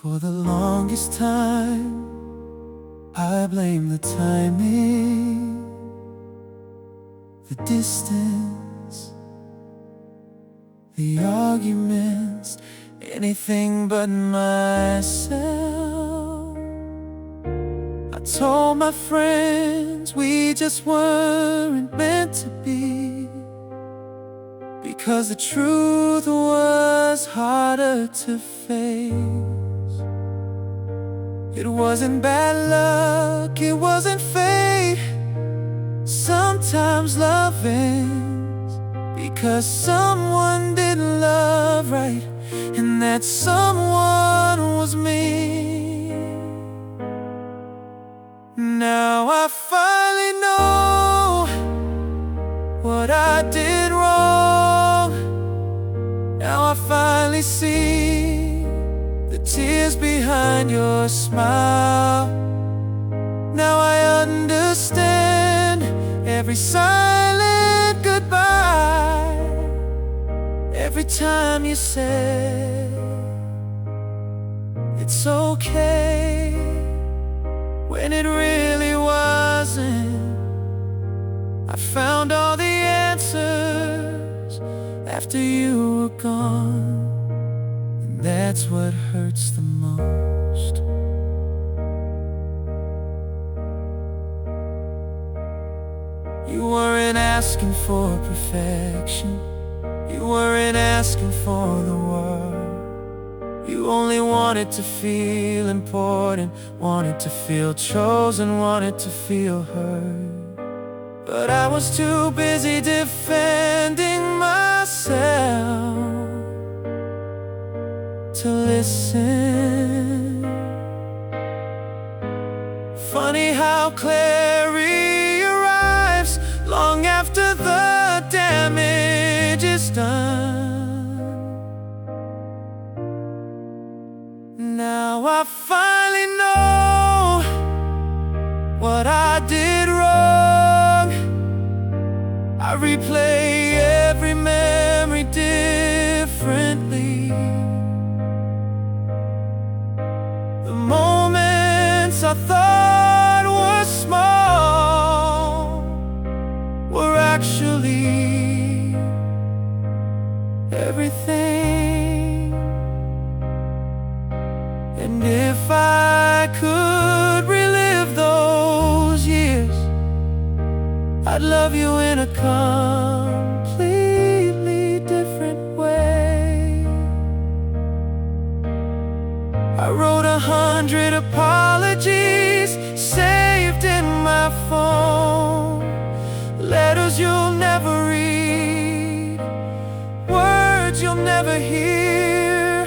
For the longest time, I blamed the timing, the distance, the arguments, anything but myself. I told my friends we just weren't meant to be, because the truth was harder to face. It wasn't bad luck, it wasn't fate. Sometimes love ends because someone didn't love right, and that someone was me. Now I finally know what I did wrong. Now I finally see the tears behind your smile. Now I understand every silent goodbye, every time you said it's okay, when it really wasn't. I found all the answers after you were gone, and that's what hurts the most. You weren't asking for perfection, you weren't asking for the world. You only wanted to feel important, wanted to feel chosen, wanted to feel heard. But I was too busy defending myself to listen. Funny how clarity arrives long after the damage is done. Now I finally know what I did wrong. I replay every memory differently. The moments I thought were small were actually everything. And if I could relive those years, I'd love you in a completely different way. I wrote 100 apologies saved in my phone, letters you'll never read, words you'll never hear,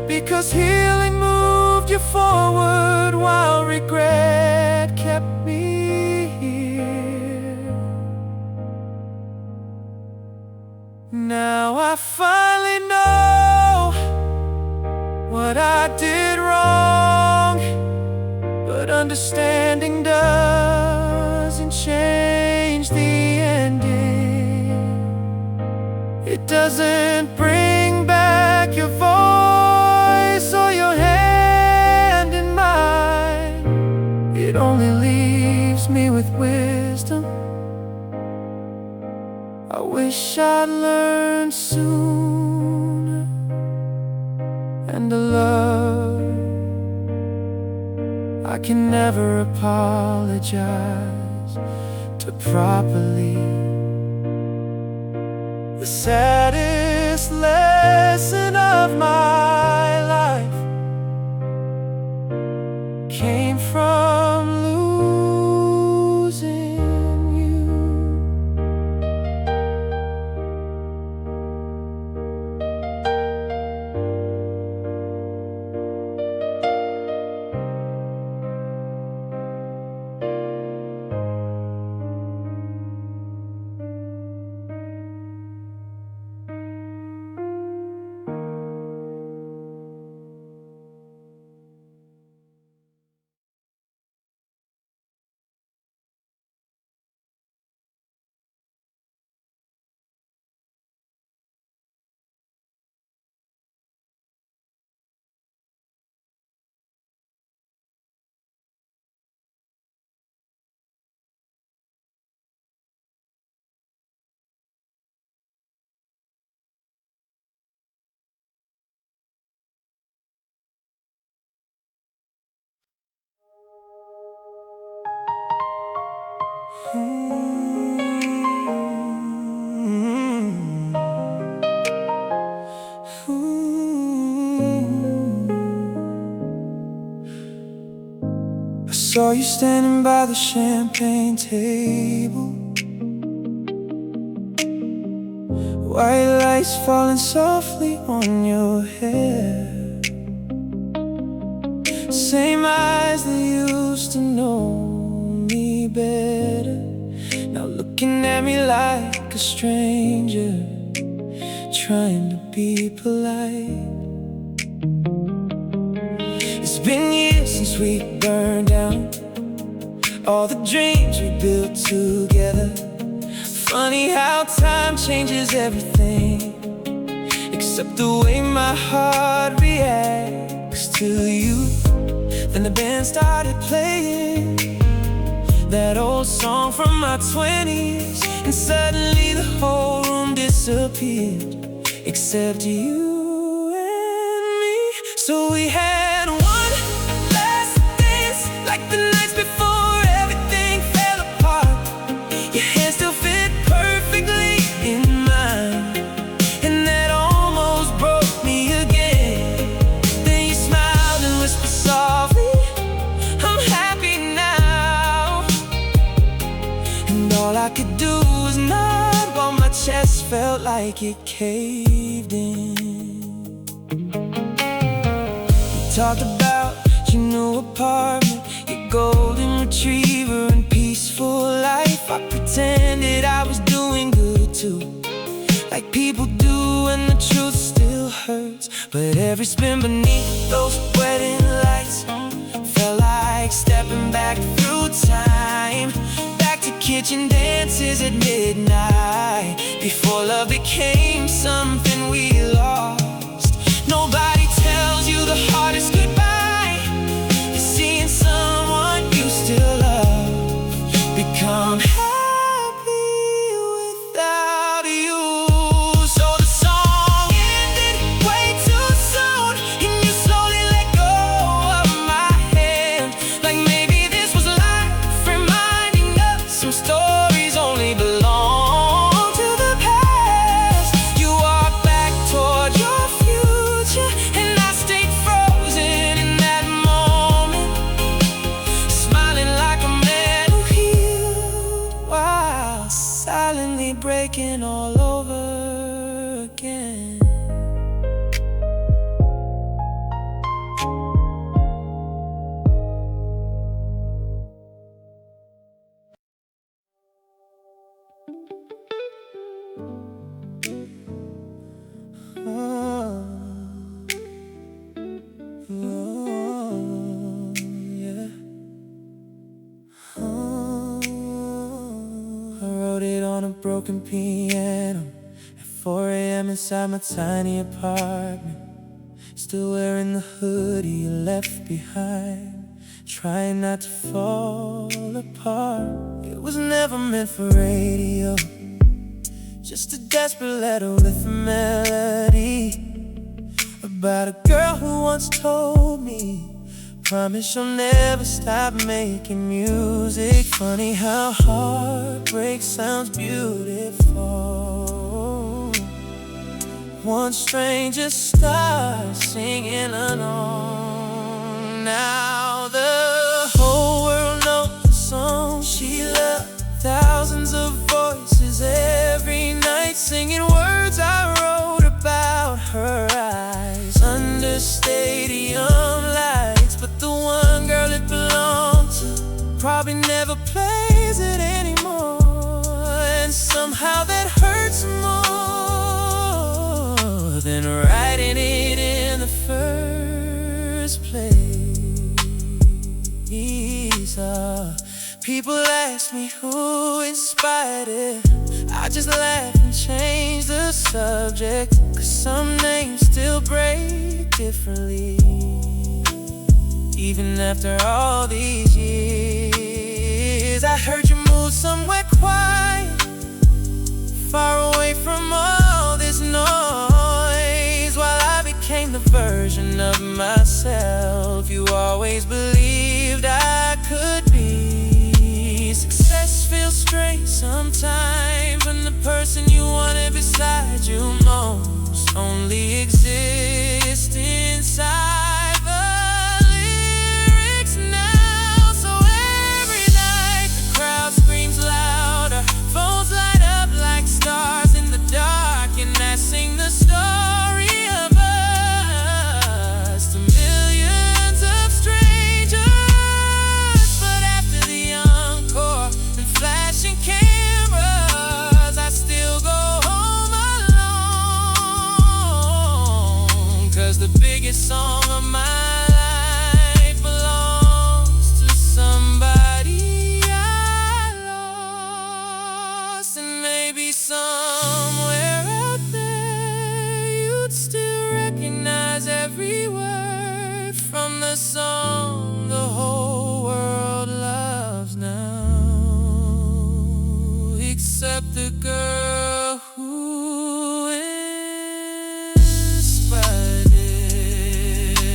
because healing moved you forward while regret kept me here. Now I finally know what I did wrong, but understanding doesn't change the ending. It doesn't bring back your voice or your hand in mine. It only leaves me with wisdom. I wish I'd learned sooner, and to love, I can never apologize to properly. The saddest lesson of my life came from losing you. I saw you standing by the champagne table, white lights falling softly on your hair. Same eyes that used to know me better, now looking at me like a stranger, trying to be polite. It's been years since we burned down all the dreams we built together. Funny how time changes everything, except the way my heart reacts to you. Then the band started playing that old song from my 20s, and suddenly the whole room disappeared, except you and me. So we had one last dance, like the nights before everything fell apart. Your hands still fit perfectly in mine, and that almost broke me again. Then you smiled and whispered softly, I'm happy now. And all I could do was nod while my chest felt like it caved in. We talked about your new apartment, your golden retriever, and peaceful life. I pretended I was doing good too, like people do when the truth still hurts. But every spin beneath those wedding lights felt like stepping back through time, back to kitchen dances at midnight, before love became something we lost. Nobody tells you the hardest goodbye is seeing someone you still love become happy without you. So the song ended way too soon, and you slowly let go of my hand, like maybe this was life reminding us some stories only belong to the past. You walked back toward your future, and I stayed frozen in that moment, smiling like a man who healed while silently breaking all over again. Oh, oh, yeah. Oh, I wrote it on a broken piano at 4 a.m. inside my tiny apartment, still wearing the hoodie you left behind, trying not to fall apart. It was never meant for radio, just a desperate letter with a melody about a girl who once told me, promise you'll never stop making music. Funny how heartbreak sounds beautiful once strangers start singing along. Now the whole world knows the song she loved, thousands of voices every night singing words I wrote about her eyes under stadium lights. But the one girl it belonged to probably never plays it anymore, and somehow that hurts more than writing it in the first place. People ask me who inspired it, I just laugh and change the subject, 'cause some names still break differently, even after all these years. I heard you moved somewhere quiet, far away from all this noise, while I became the version of myself you always believed I could be. Success feels astray sometimes, when the person you wanted beside you most only exists inside the lyrics now. So every night the crowd screams louder, phones light up like stars in the dark, and I sing the story of us to millions of strangers. But after the encore and flashing cameras, I still go home alone, 'cause the biggest song of my life belongs to somebody I lost. And maybe somewhere out there you'd still recognize every word from the song the whole world loves now, except the girl who inspired it.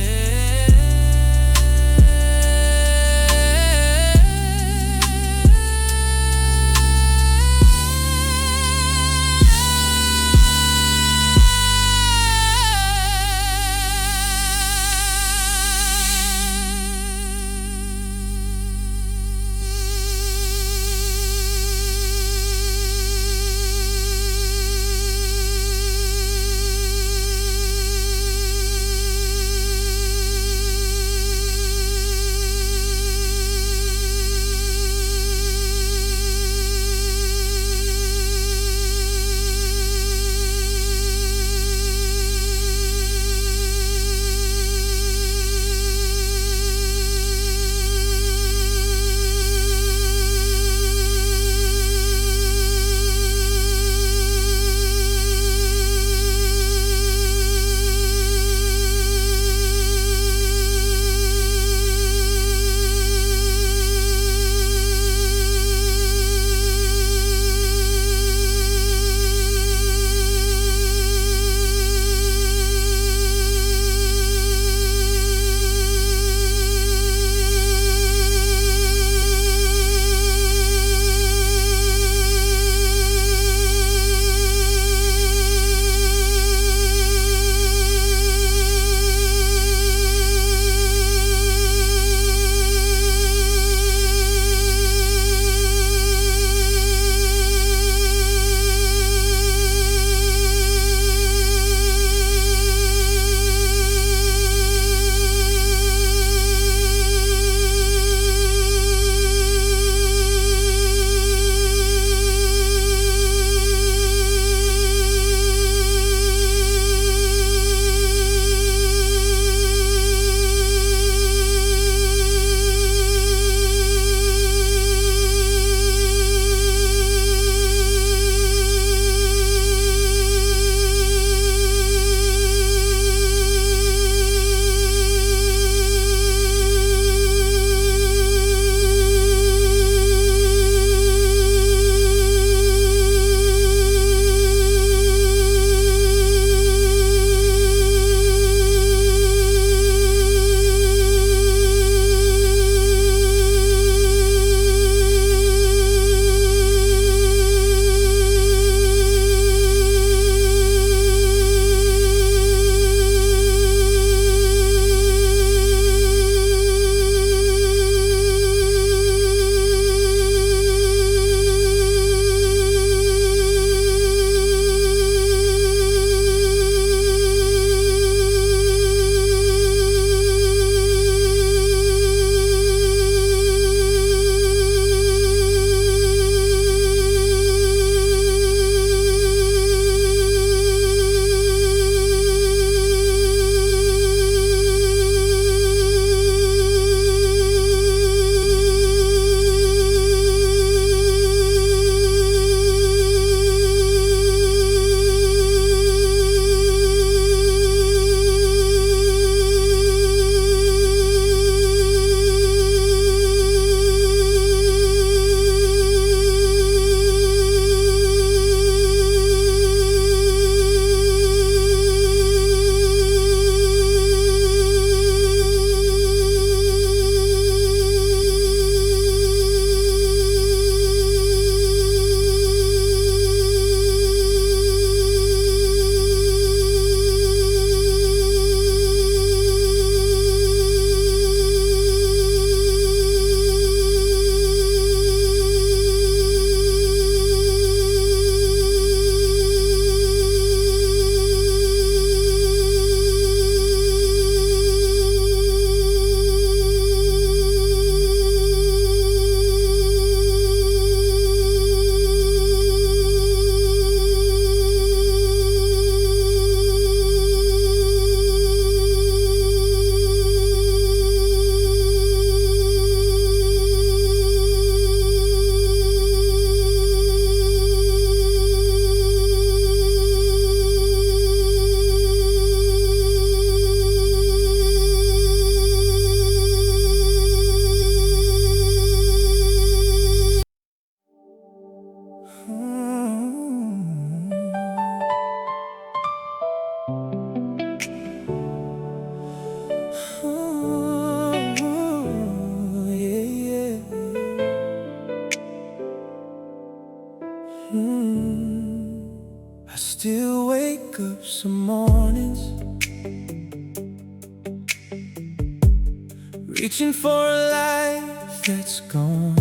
reaching for a life that's gone.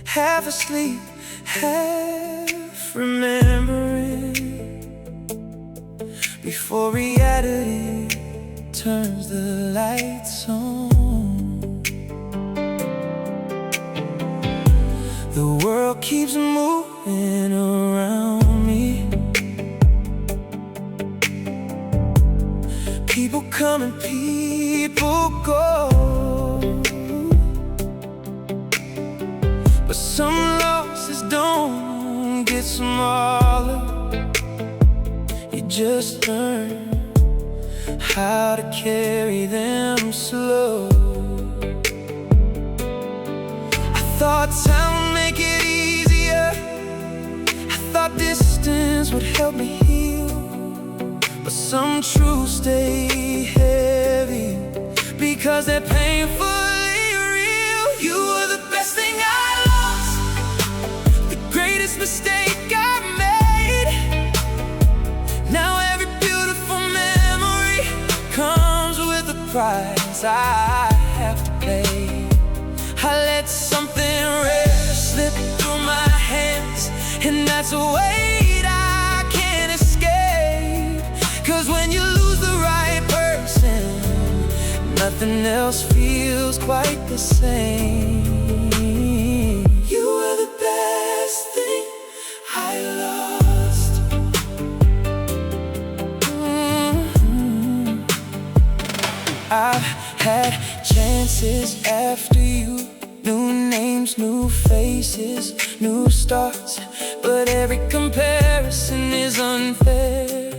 Half asleep, half remembering, before reality turns the lights on. The world keeps moving around me. People come and people go, but some losses don't get smaller. You just learn how to carry them slow. I thought time would make it easier. I thought distance would help me heal, but some truths stay heavy because they're painfully real. You were the best thing I lost, the greatest mistake I made. Now every beautiful memory comes with a price I have to pay. I let something rare slip through my hands, and that's a weight I can't escape. 'Cause when you lose the right person, nothing else feels quite the same. You were the best thing I lost. I've had chances after you, new names, new faces, new starts, but every comparison is unfair,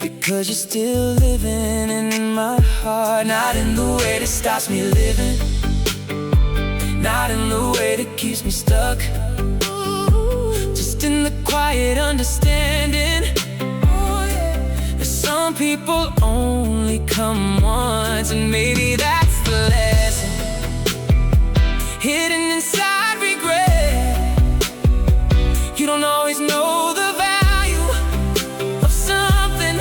because you're still living in my heart. Not in the way that stops me living, not in the way that keeps me stuck, just in the quiet understanding that some people only come once. And maybe that's the lesson hidden inside regret. You don't always know the value of something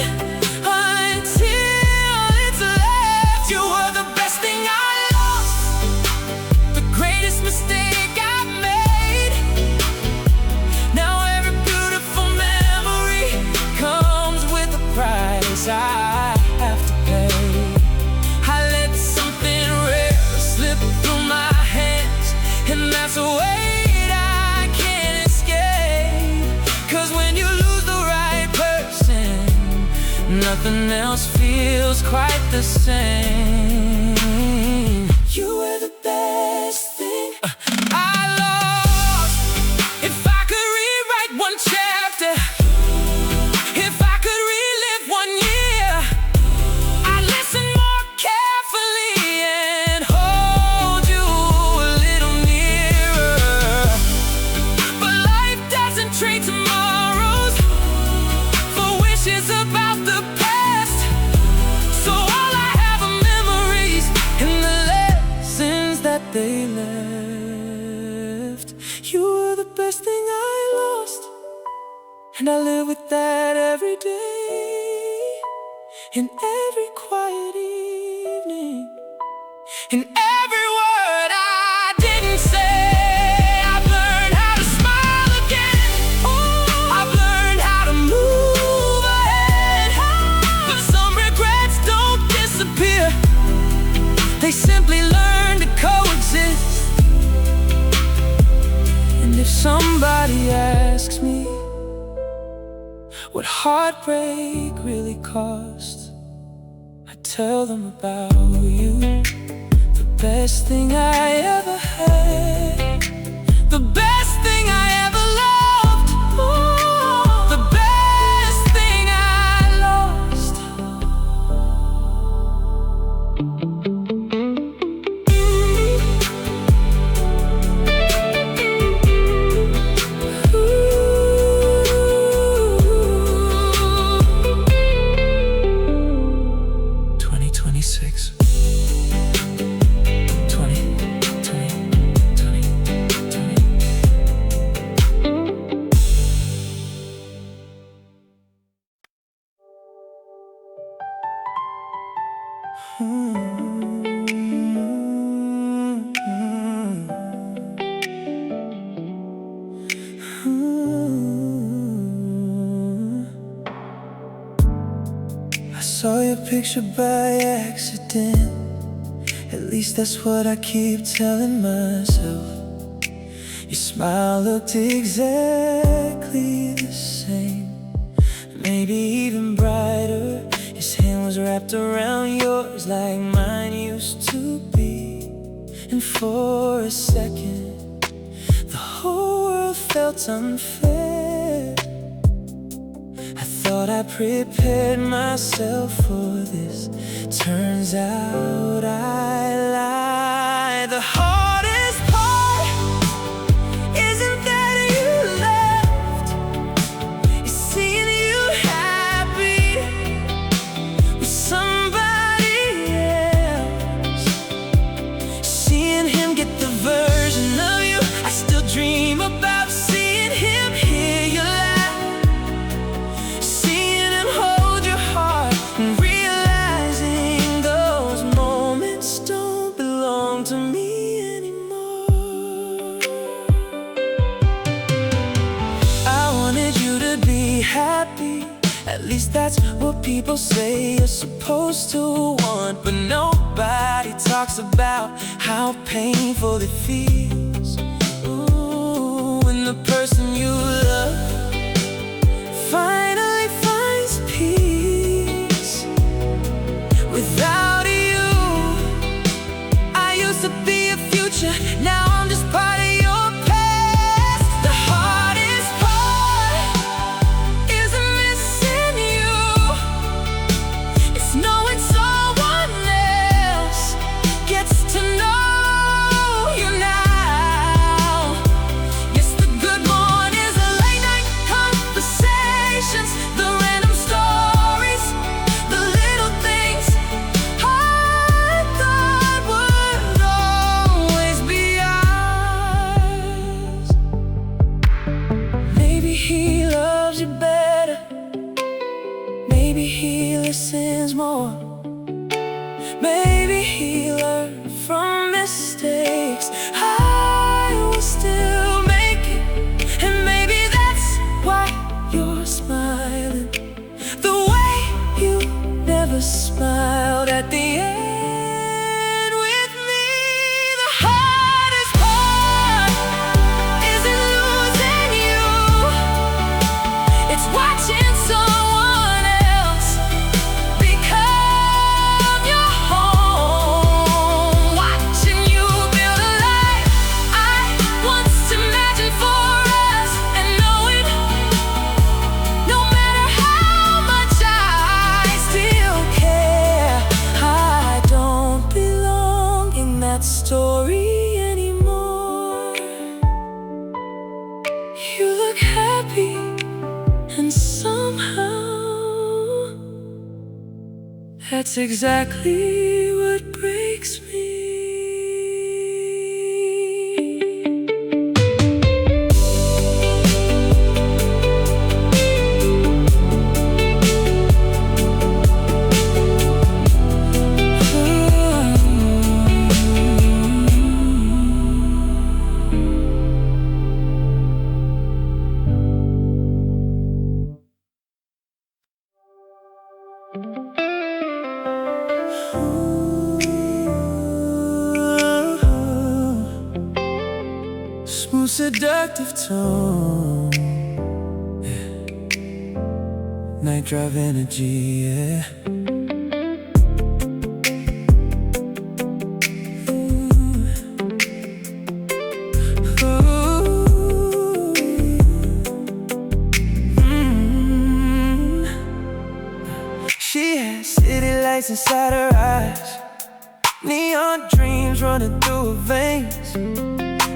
until it's left. You were the best thing I lost, the greatest mistake I made. Now every beautiful memory comes with a price I have to pay. I let something rare slip through my hands, and that's a weight I can't escape. 'Cause when you lose the right person, nothing else feels quite the same. You were the best thing I lost. If I could rewrite one chapter, if I could relive one year, I'd listen more carefully and hold you a little nearer. But life doesn't trade tomorrows for wishes about the past. So all I have are memories and the lessons that they left. You were the best thing I lost, and I live with that every day. In every quiet evening, in every word I didn't say, I've learned how to smile again. I've learned how to move ahead. But some regrets don't disappear, they simply learn to coexist. And if somebody asks me what heartbreak really costs, I tell them about you, the best thing I ever had, the best thing I ever loved, the best thing I lost. I saw your picture by accident. At least that's what I keep telling myself. Your smile looked exactly the same, maybe even brighter. His hand was wrapped around yours like mine used to be. And for a second, the whole world felt unfair. I thought I prepared myself for this. Turns out I lied. The hardest part isn't that you left, it's seeing you happy with somebody else. Seeing him get the version of you I still dream about. Seeing him hear you laugh, seeing him hold your heart, and realizing those moments don't belong to me anymore. I wanted you to be happy, at least that's what people say you're supposed to want. But nobody talks about how painful it feels, ooh, when the person you love finally finds peace. Without you, I used to be a future, now I'm just part of your past. The hardest part isn't missing you, it's knowing someone else gets to know you now. Yes, the good mornings, the late night conversations, the random stories, the little things I thought would always be ours. Maybe he loves you better, maybe he listens more, maybe he learned from mistakes I will still make it. And maybe that's why you're smiling the way you never smiled at the end with me. The hardest part isn't losing you, it's watching someone else become your home, watching you build a life I once imagined for us, and knowing no matter how much I still care, I don't belong in that story anymore. You look happy, and somehow that's exactly what breaks me. Smooth, seductive tone, yeah. Night drive energy, yeah. She has city lights inside her eyes, neon dreams running through her veins.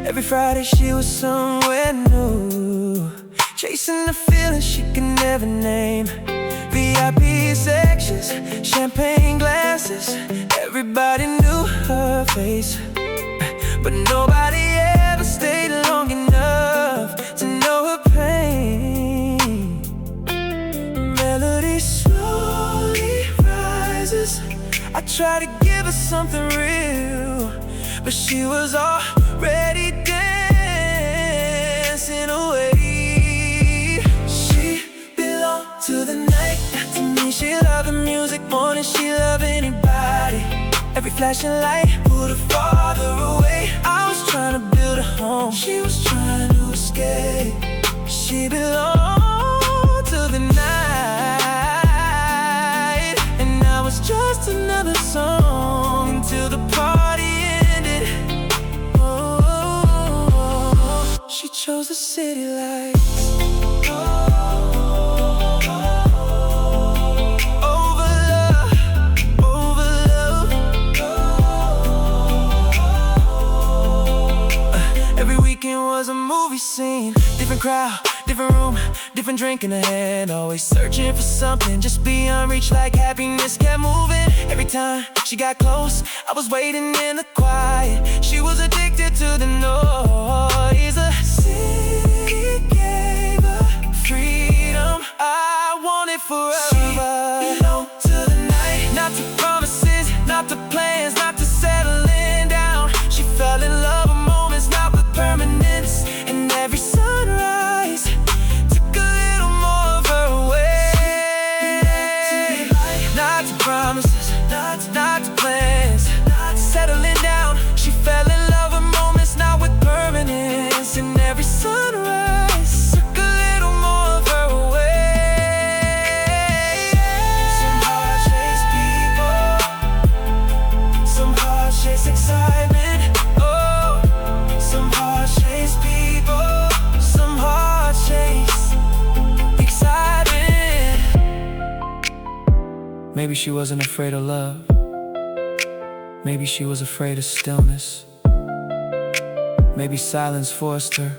Every Friday she was somewhere new, chasing the feeling she could never name. VIP sections, champagne glasses, everybody knew her face, but nobody ever stayed long enough to know her pain. Melody slowly rises I tried to give her something real, but she was already dancing away. She belonged to the night. To me, she loved the music more than she loved anybody. Every flashing light pulled her farther away. I was trying to build a home, she was trying to escape. She belonged to the night, and I was just another song until the party ended. Oh, she chose the city lights over love, over love. Every weekend was a movie scene. Different crowd, different room, different drink in her hand. Always searching for something just beyond reach, like happiness kept moving. Every time she got close, I was waiting in the quiet. She was addicted to the noise. The city gave her freedom I wanted forever. She belonged to the night, not to promises, not to plans, not to settling down. She fell in love with moments, not with permanence. And every sunrise took a little more of her away. Not to promises, not to plans, not to settling down. She fell in love with moments, not with permanence. And every sunrise took a little more of her away. Some heart chase people, some heart chase excitement. Oh, some heart chase people, some heart chase excitement. Maybe she wasn't afraid of love. Maybe she was afraid of stillness. Maybe silence forced her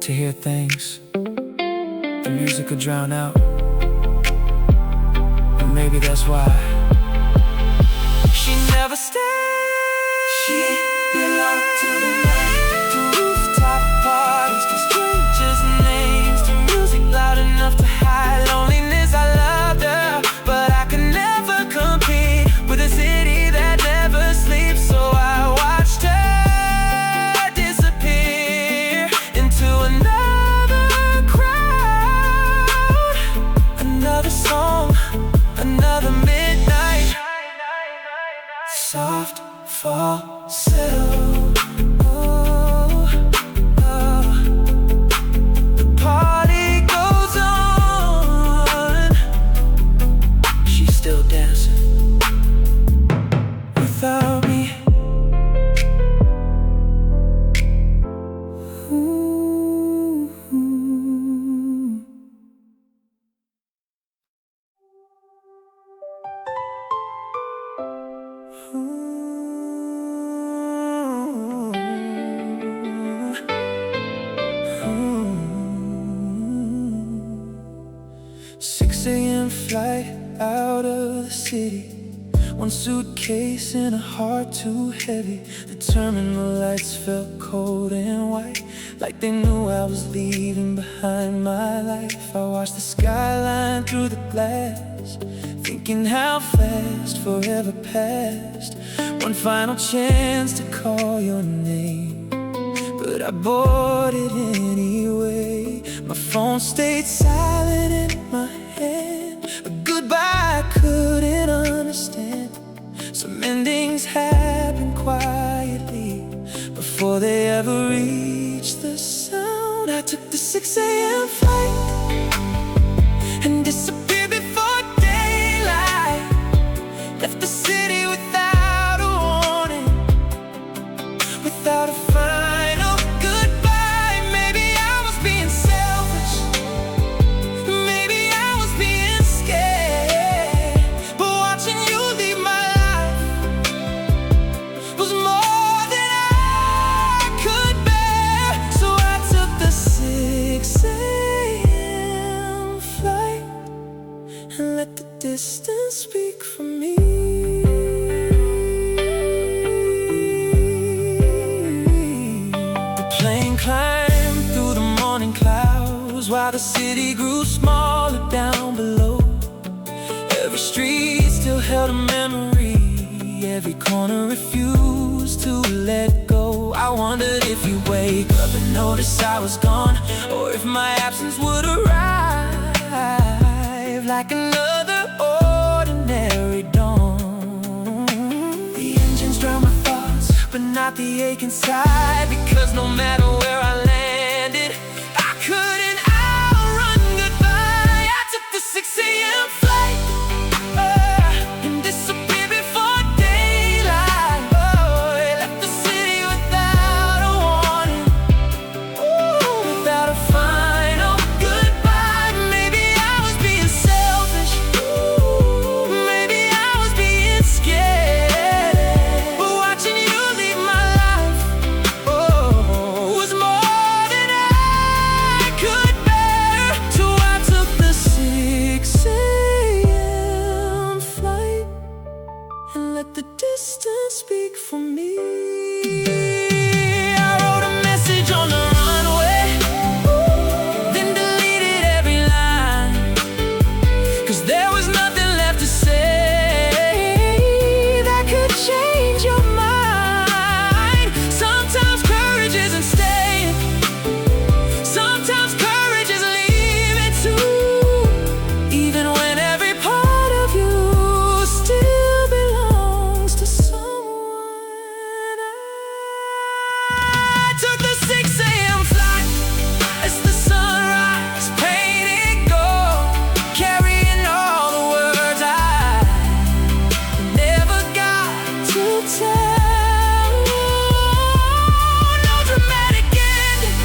to hear things the music could drown out. And maybe that's why she never stayed. She belonged to the night, to rooftop parties, to strangers' names, to music loud enough to hide loneliness. I loved her, but I could never compete with a city that never sleeps. So I watched her disappear into another crowd, another song, another midnight. Soft fall, settle. Oh, oh. The party goes on. She's still dancing without me. Ooh. 6 a.m. flight out of the city. One suitcase and a heart too heavy. The terminal lights felt cold and white, like they knew I was leaving behind my life. I watched the skyline through the glass, thinking how fast forever passed. One final chance to call your name, but I boarded it anyway. My phone stayed silent in my hand. A goodbye I couldn't understand. Some endings happen quietly before they ever reach the sound. I took the 6 a.m. flight and disappeared before daylight. Left the city without a warning, without a final goodbye. Maybe I was being selfish, maybe I was being scared, but watching you leave my life was more than I could bear. So I took the 6 a.m. flight and let the distance speak for me. The plane climbed through the morning clouds while the city grew smaller down below. Every street still held a memory every corner, refused to let go. I wondered if you'd wake up and notice I was gone, or if my absence would arrive like another ordinary dawn. The engines drown my thoughts, but not the ache inside, because no matter where I landed, I couldn't outrun goodbye. I took the 6 a.m. flight and disappeared before daylight. Oh, it left the city without a warning, without a final goodbye. Maybe I was being selfish, maybe I was being scared, but watching you leave my life, was more than I could bear. So I took the 6 a.m. flight and let the distance speak for me. I wrote a message on the runway, then deleted every line, 'cause there was nothing left to say that could change your mind. Sometimes courage isn't staying, sometimes courage is leaving too, even when every part of you still belongs to someone. I took the 6 a.m. flight as the sunrise painted gold, carrying all the words I never got to tell. No dramatic ending,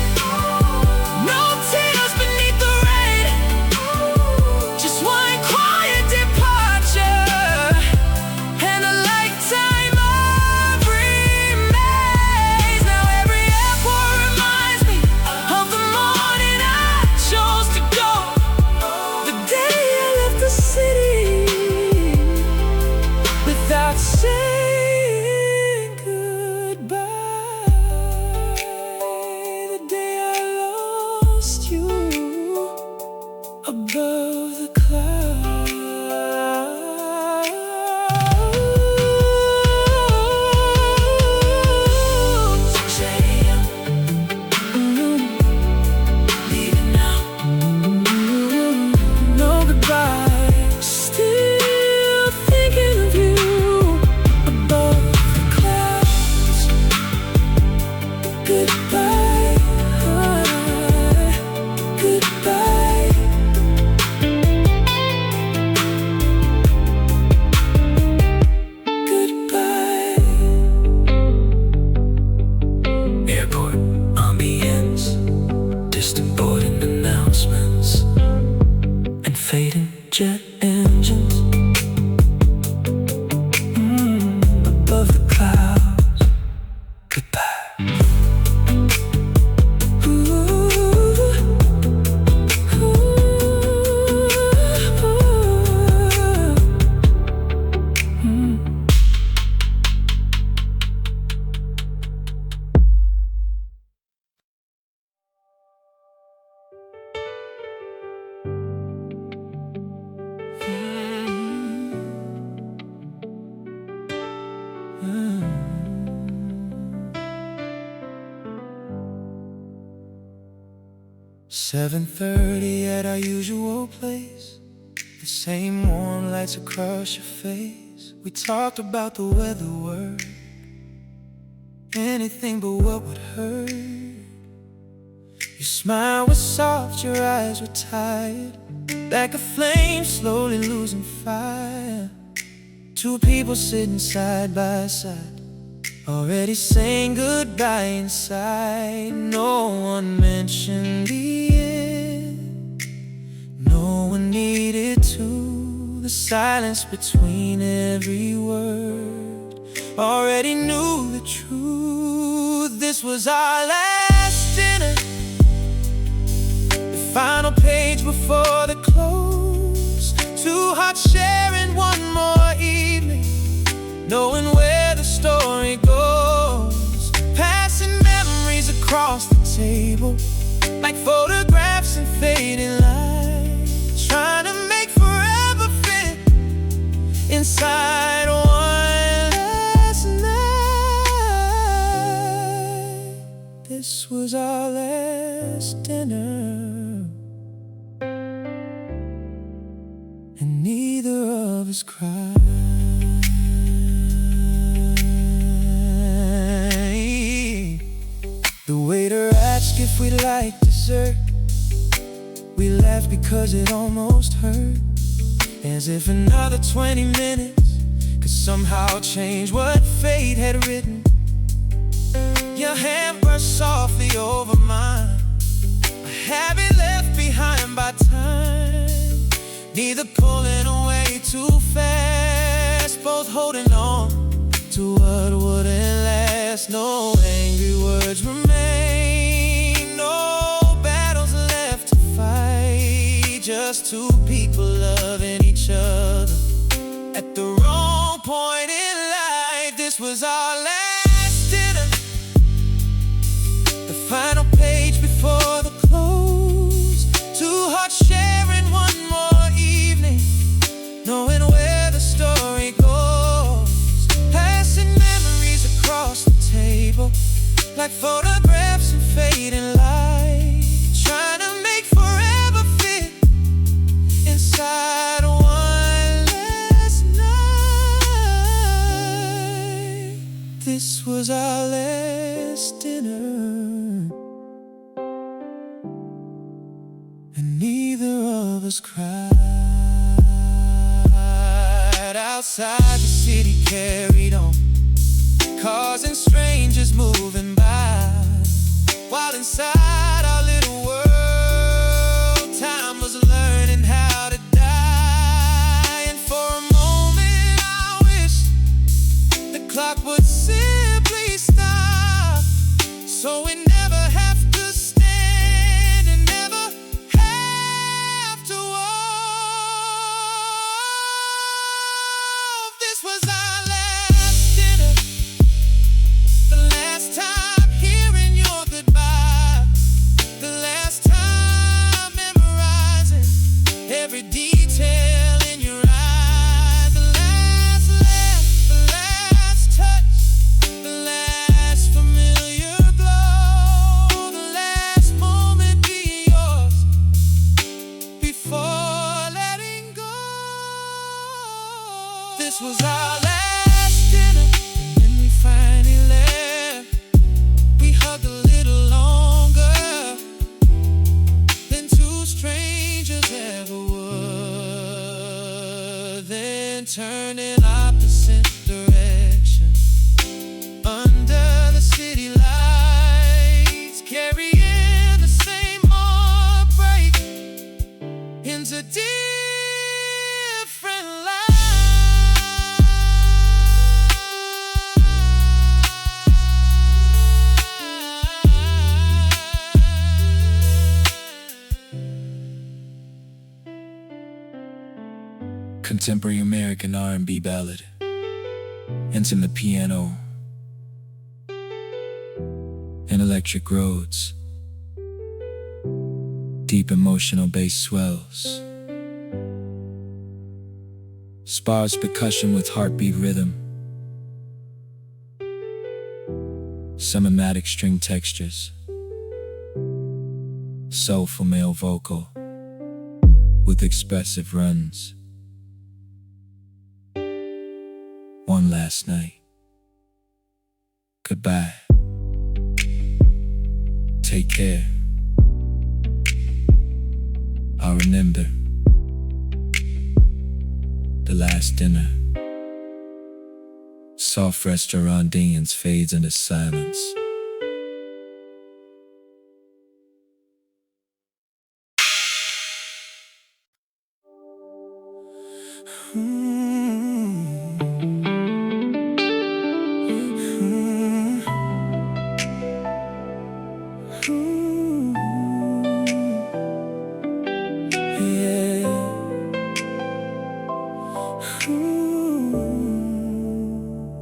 no tears beneath the rain, just one quiet departure and a lifetime of remains. Now every airport reminds me of the morning I chose to go, the day I left the city without saying goodbye, the day I lost you above the clouds. 6 a.m. leaving now, no goodbye, still thinking of you above the clouds. Goodbye, goodbye. Goodbye. Airport ambience, distant boarding announcements, and fading jet engines. Above the clouds. Goodbye. Ooh, ooh. 7:30 at our usual place, the same warm lights across your face. We talked about the weather word, anything but what would hurt. Your smile was soft, your eyes were tired, like a flame slowly losing fire. Two people sitting side by side, already saying goodbye inside. No one mentioned the end, no one needed to. The silence between every word already knew the truth. This was our last dinner, the final page before the close. Two hearts sharing one more evening, knowing where the story goes. Passing memories across the table, like photographs and fading lines, trying to make forever fit inside one line. was our last dinner, and neither of us cried. The waiter asked if we'd like dessert. We laughed because it almost hurt, as if another 20 minutes could somehow change what fate had written. Your hand brushed softly over mine, a habit left behind by time. Neither pulling away too fast, both holding on to what wouldn't last. No angry words remain, no battles left to fight, just two people loving each other at the wrong point in life. This was our last dinner, the final page before the close. Two hearts sharing one more evening, knowing where the story goes. Passing memories across the table, like photographs in fading light, trying to make forever fit inside one last night. This was our last dinner, and neither of us cried. Outside, the city carried on, cars and strangers moving by, while inside our little world, time was learning how to die. And for a moment I wish the clock would simply stop, so we never have to stand and never have to walk. This was our last dinner, the last time hearing your goodbye, the last time memorizing every detail in your eyes, the last laugh, the last touch, the last familiar glow, the last moment be yours before letting go. This was our last dinner, and when we finally left, we hugged a little longer than two strangers ever would. Then turned in opposite directions under the city lights, carrying the same heartbreak into different lives. Contemporary American R&B ballad, intimate piano and electric roads, deep emotional bass swells, sparse percussion with heartbeat rhythm, cinematic string textures, soulful male vocal with expressive runs. One last night. Goodbye. Take care. I'll remember the last dinner. Soft restaurant ambience fades into silence.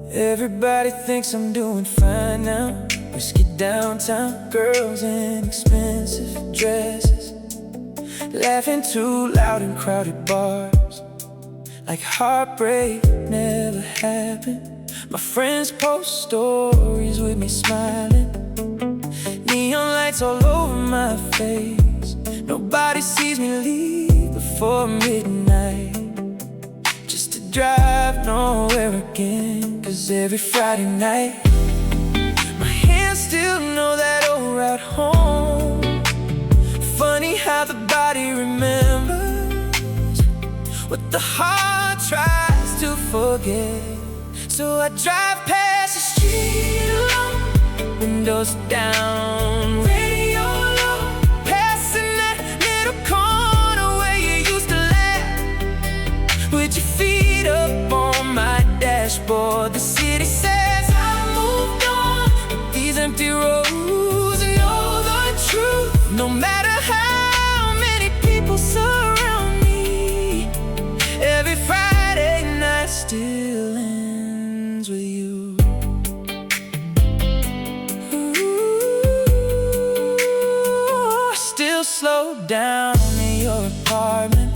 Everybody thinks I'm doing fine now. Whiskey downtown, girls in expensive dresses, laughing too loud in crowded bars, like heartbreak never happened. My friends post stories with me smiling, neon lights all over my face. Nobody sees me leave before midnight, just to drive nowhere again. 'Cause every Friday night, my hands still know that old route home. Funny how the body remembers what the heart tries to forget. So I drive past the street alone, windows down, radio low, passing that little corner where you used to laugh, with your feet up on my dashboard. The city says I moved on, but these empty roads know the truth. No matter how many people surround me, every Friday night still ends with you. Slow down in your apartment,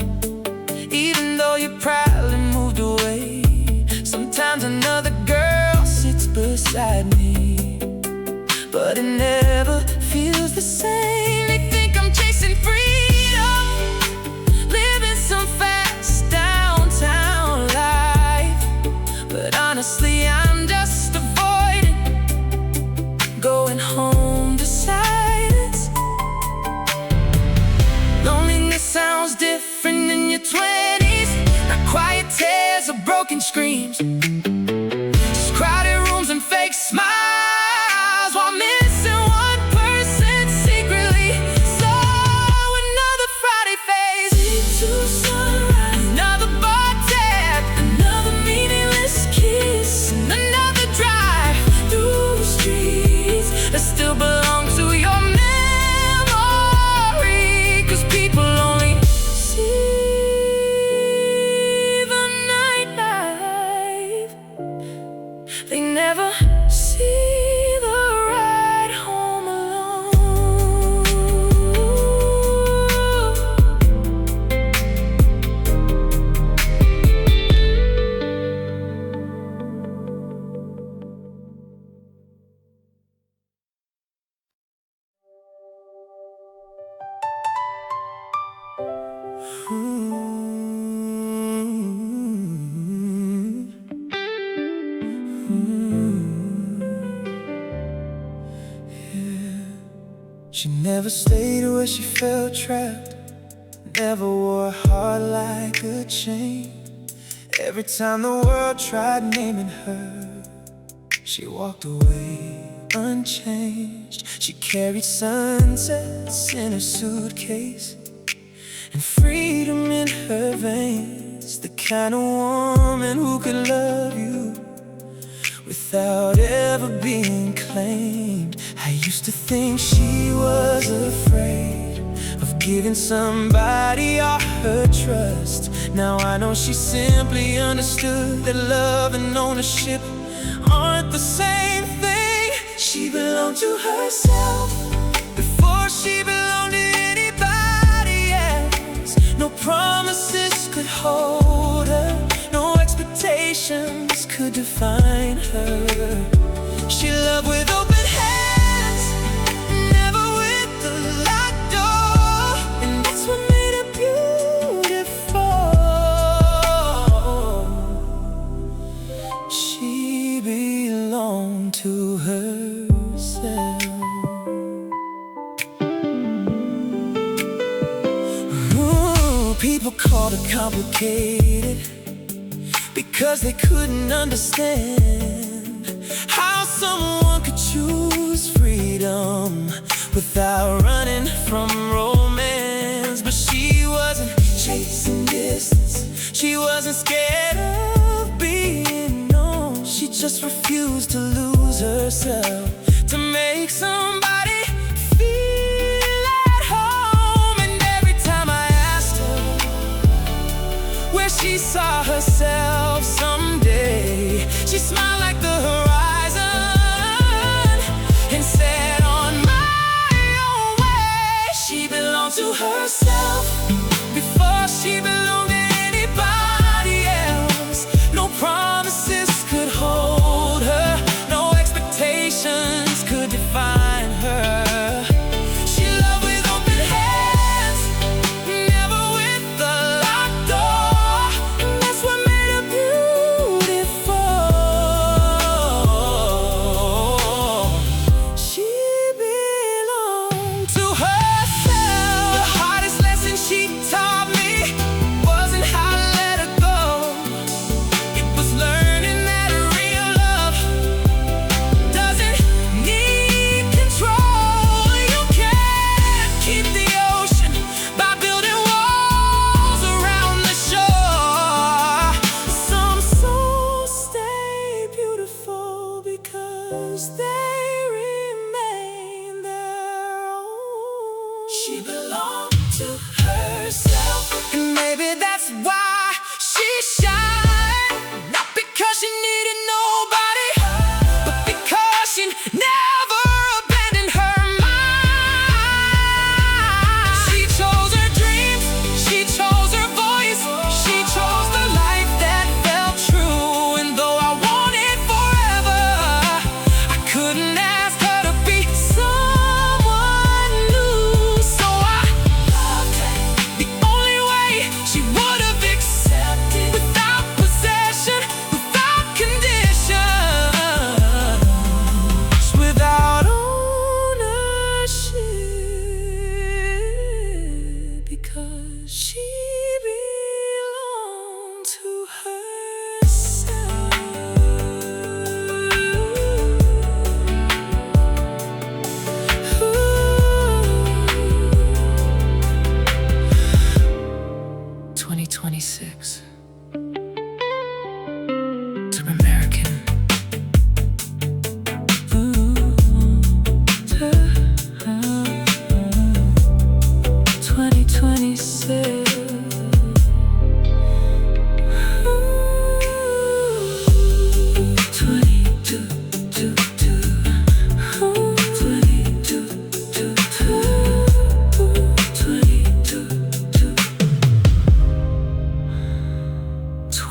even though you proudly moved away. Sometimes another girl sits beside me, but it never feels the same. They think I'm chasing freedom, living some fast downtown life, but honestly I'm just avoiding going home to silence. Loneliness sounds different in your 20s, not quiet tears or broken screams, just crowded rooms and fake smiles, while missing one person secretly. So another Friday fades into sunrise, another bar tab, another meaningless kiss, and another drive through streets that still belong to your memory. 'Cause people only see the nightlife, they never see the ride home alone. She never stayed where she felt trapped, never wore a heart like a chain. Every time the world tried naming her, she walked away unchanged. She carried sunsets in her suitcase and freedom in her veins. The kind of woman who could love you without ever being claimed. I used to think she was afraid of giving somebody all her trust. Now I know she simply understood that love and ownership aren't the same thing. She belonged to herself before she belonged to anybody else. No promises could hold her, no expectations could define her. She loved with open hands, never with the locked door, and that's what made her beautiful. She belonged to herself. Ooh, people called her complicated because they couldn't understand how someone could choose freedom without running from romance. But she wasn't chasing distance, she wasn't scared of being known. She just refused to lose herself to make somebody feel at home. And every time I asked her where she saw herself someday, she smiled like the horizon and said, on my own way. She belonged to herself before she belonged to anybody else. No promises could hold her, no expectations could define her.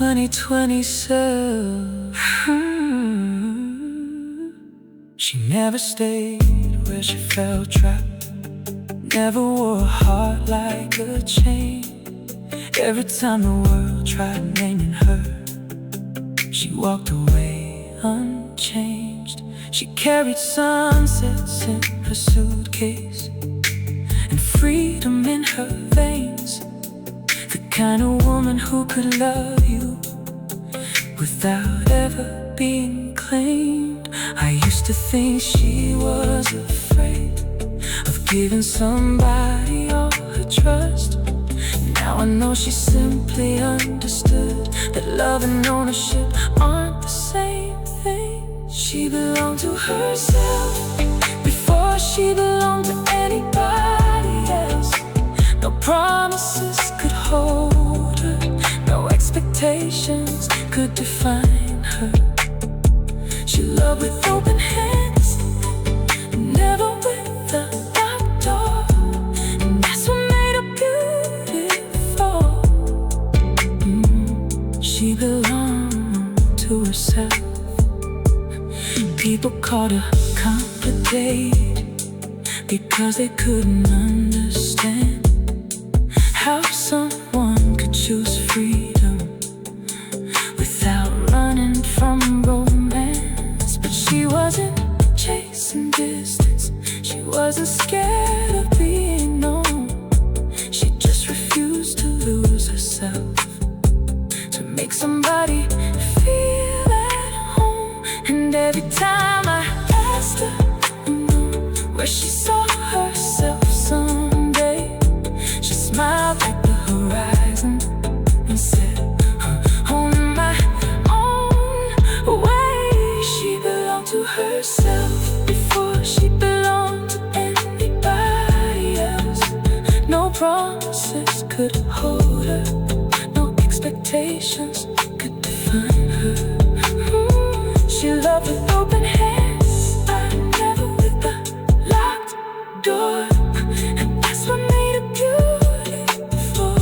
2027. She never stayed where she felt trapped, never wore a heart like a chain. Every time the world tried naming her, she walked away unchanged. She carried sunsets in her suitcase and freedom in her veins. The kind of woman who could love you without ever being claimed. I used to think she was afraid of giving somebody all her trust. Now I know she simply understood that love and ownership aren't the same thing. She belonged to herself before she belonged to anybody else. No promises could hold her, no expectations could define her. She loved with open hands, never with a locked door, and that's what made her beautiful. She belonged to herself. People called her complicated because they couldn't understand how someone could choose freedom without running from romance. But she wasn't chasing distance, she wasn't scared of being known. She just refused to lose herself to make somebody feel at home. And every time I asked her where she saw herself someday, she smiled at the horizon and said, on my own way. She belonged to herself before she belonged to anybody else. No promises could hold her, no expectations could define her. She loved with open hands, never with a locked door, and that's what made her beautiful.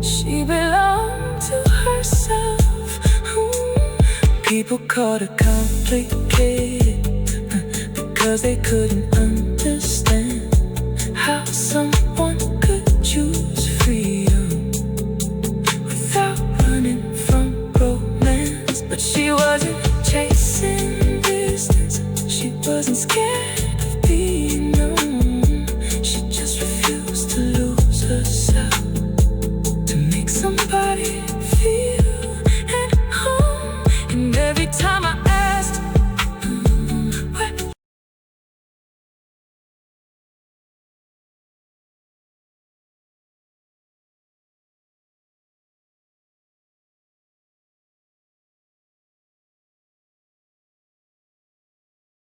She belonged to herself. People called her complicated because they couldn't understand how some